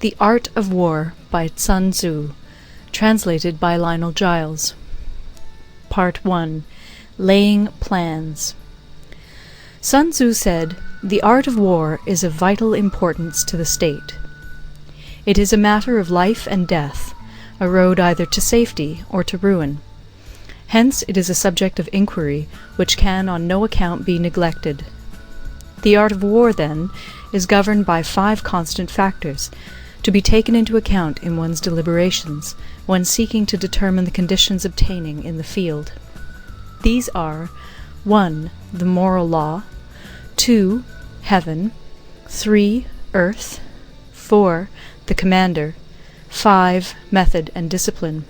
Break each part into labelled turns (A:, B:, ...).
A: The Art of War by Sun Tzu, translated by Lionel Giles. Part 1. Laying Plans. Sun Tzu said, "The art of war is of vital importance to the state. It is a matter of life and death, a road either to safety or to ruin. Hence it is a subject of inquiry which can on no account be neglected. The art of war, then, is governed by 5 constant factors, to be taken into account in one's deliberations when seeking to determine the conditions obtaining in the field. These are 1. The moral law, 2. Heaven, 3. Earth, 4. The commander, 5. Method and discipline.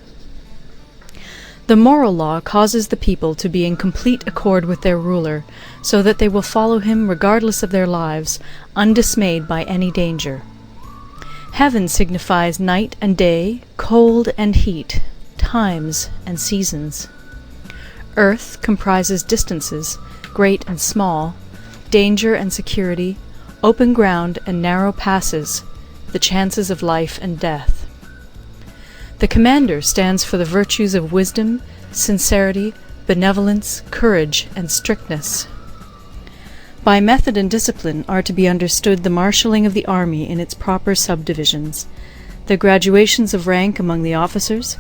A: The moral law causes the people to be in complete accord with their ruler, so that they will follow him regardless of their lives, undismayed by any danger. Heaven signifies night and day, cold and heat, times and seasons. Earth comprises distances, great and small, danger and security, open ground and narrow passes, the chances of life and death. The commander stands for the virtues of wisdom, sincerity, benevolence, courage, and strictness. By method and discipline are to be understood the marshalling of the army in its proper subdivisions, the graduations of rank among the officers,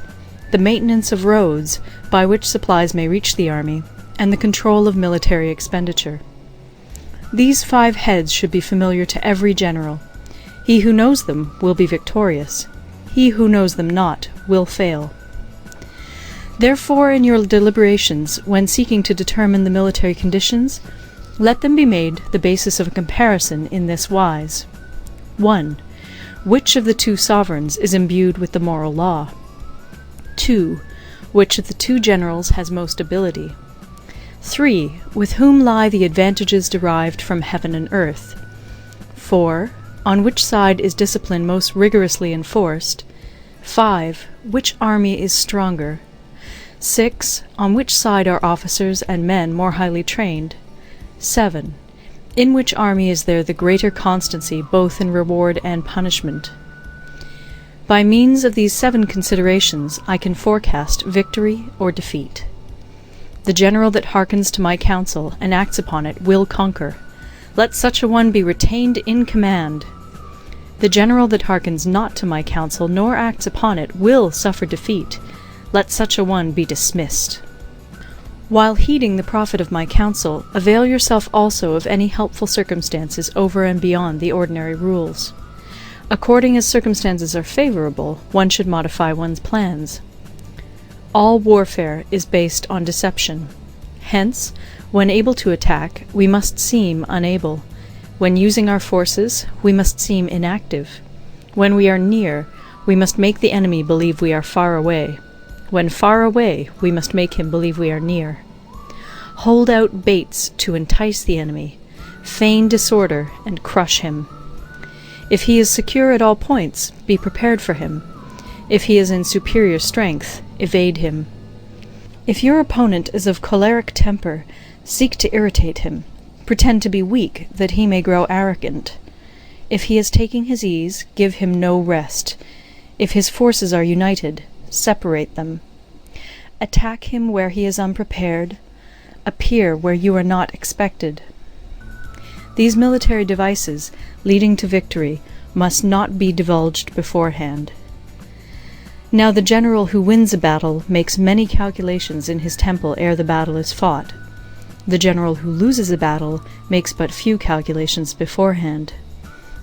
A: the maintenance of roads by which supplies may reach the army, and the control of military expenditure. These 5 heads should be familiar to every general. He who knows them will be victorious. He who knows them not will fail. Therefore, in your deliberations, when seeking to determine the military conditions, let them be made the basis of a comparison in this wise. 1. Which of the 2 sovereigns is imbued with the moral law? 2. Which of the 2 generals has most ability? 3. With whom lie the advantages derived from heaven and earth? 4. On which side is discipline most rigorously enforced? 5. Which army is stronger? 6. On which side are officers and men more highly trained? 7. In which army is there the greater constancy both in reward and punishment? By means of these 7 considerations I can forecast victory or defeat. The general that hearkens to my counsel and acts upon it will conquer. Let such a one be retained in command. The general that hearkens not to my counsel nor acts upon it will suffer defeat. Let such a one be dismissed. While heeding the profit of my counsel, avail yourself also of any helpful circumstances over and beyond the ordinary rules. According as circumstances are favorable, one should modify one's plans. All warfare is based on deception. Hence, when able to attack, we must seem unable. When using our forces, we must seem inactive. When we are near, we must make the enemy believe we are far away. When far away, we must make him believe we are near. Hold out baits to entice the enemy. Feign disorder and crush him. If he is secure at all points, be prepared for him. If he is in superior strength, evade him. If your opponent is of choleric temper, seek to irritate him. Pretend to be weak, that he may grow arrogant. If he is taking his ease, give him no rest. If his forces are united, separate them. Attack him where he is unprepared. Appear where you are not expected. These military devices, leading to victory, must not be divulged beforehand. Now the general who wins a battle makes many calculations in his temple ere the battle is fought. The general who loses a battle makes but few calculations beforehand.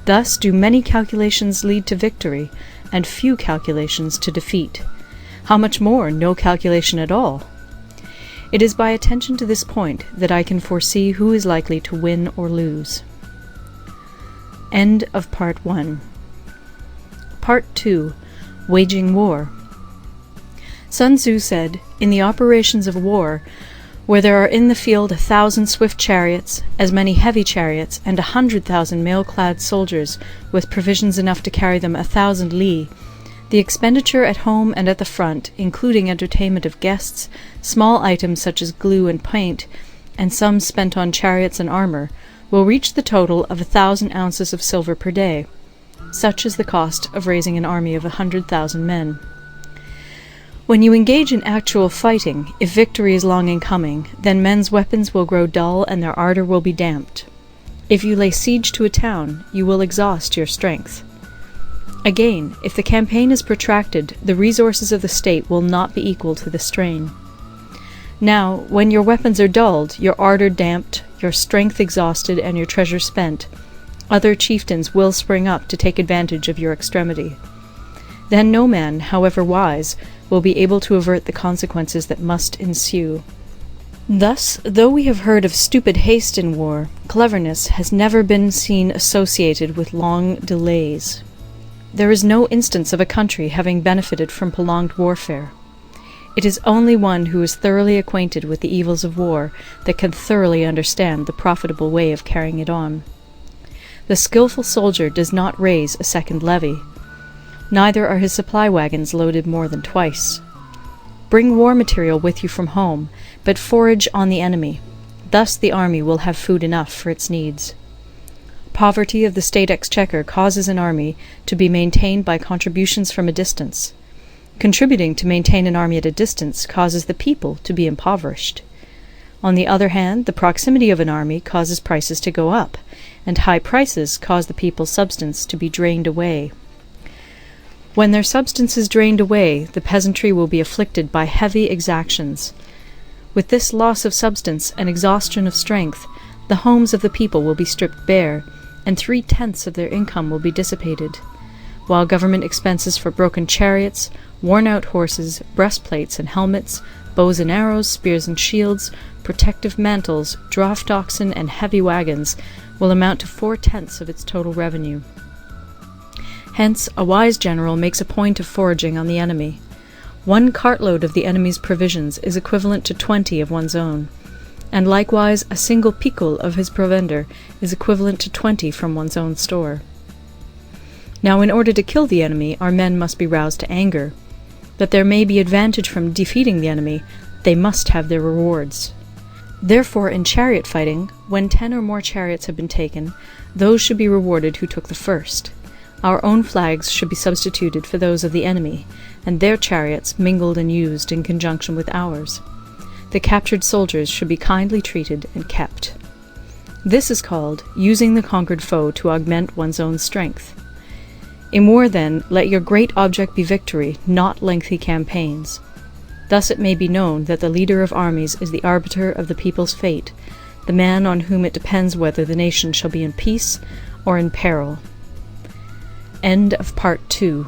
A: Thus do many calculations lead to victory, and few calculations to defeat. How much more no calculation at all? It is by attention to this point that I can foresee who is likely to win or lose. End of Part 1. Part 2. Waging War. Sun Tzu said, "In the operations of war, where there are in the field 1,000 swift chariots, as many heavy chariots, and 100,000 mail-clad soldiers, with provisions enough to carry them 1,000 li, the expenditure at home and at the front, including entertainment of guests, small items such as glue and paint, and sums spent on chariots and armour, will reach the total of 1,000 ounces of silver per day. Such is the cost of raising an army of 100,000 men. When you engage in actual fighting, if victory is long in coming, then men's weapons will grow dull and their ardour will be damped. If you lay siege to a town, you will exhaust your strength. Again, if the campaign is protracted, the resources of the state will not be equal to the strain. Now, when your weapons are dulled, your ardour damped, your strength exhausted, and your treasure spent, other chieftains will spring up to take advantage of your extremity. Then no man, however wise, will be able to avert the consequences that must ensue. Thus, though we have heard of stupid haste in war, cleverness has never been seen associated with long delays. There is no instance of a country having benefited from prolonged warfare. It is only one who is thoroughly acquainted with the evils of war that can thoroughly understand the profitable way of carrying it on. The skilful soldier does not raise a second levy. Neither are his supply wagons loaded more than twice. Bring war material with you from home, but forage on the enemy. Thus the army will have food enough for its needs. Poverty of the state exchequer causes an army to be maintained by contributions from a distance. Contributing to maintain an army at a distance causes the people to be impoverished. On the other hand, the proximity of an army causes prices to go up, and high prices cause the people's substance to be drained away. When their substance is drained away, the peasantry will be afflicted by heavy exactions. With this loss of substance and exhaustion of strength, the homes of the people will be stripped bare, and 3/10 of their income will be dissipated, while government expenses for broken chariots, worn-out horses, breastplates and helmets, bows and arrows, spears and shields, protective mantles, draught oxen, and heavy wagons will amount to 4/10 of its total revenue. Hence, a wise general makes a point of foraging on the enemy. 1 cartload of the enemy's provisions is equivalent to 20 of one's own, and likewise a single picul of his provender is equivalent to 20 from one's own store. Now, in order to kill the enemy, our men must be roused to anger. That there may be advantage from defeating the enemy, they must have their rewards. Therefore, in chariot fighting, when 10 or more chariots have been taken, those should be rewarded who took the first. Our own flags should be substituted for those of the enemy, and their chariots mingled and used in conjunction with ours. The captured soldiers should be kindly treated and kept. This is called using the conquered foe to augment one's own strength. In war, then, let your great object be victory, not lengthy campaigns. Thus it may be known that the leader of armies is the arbiter of the people's fate, the man on whom it depends whether the nation shall be in peace or in peril. End of Part 2.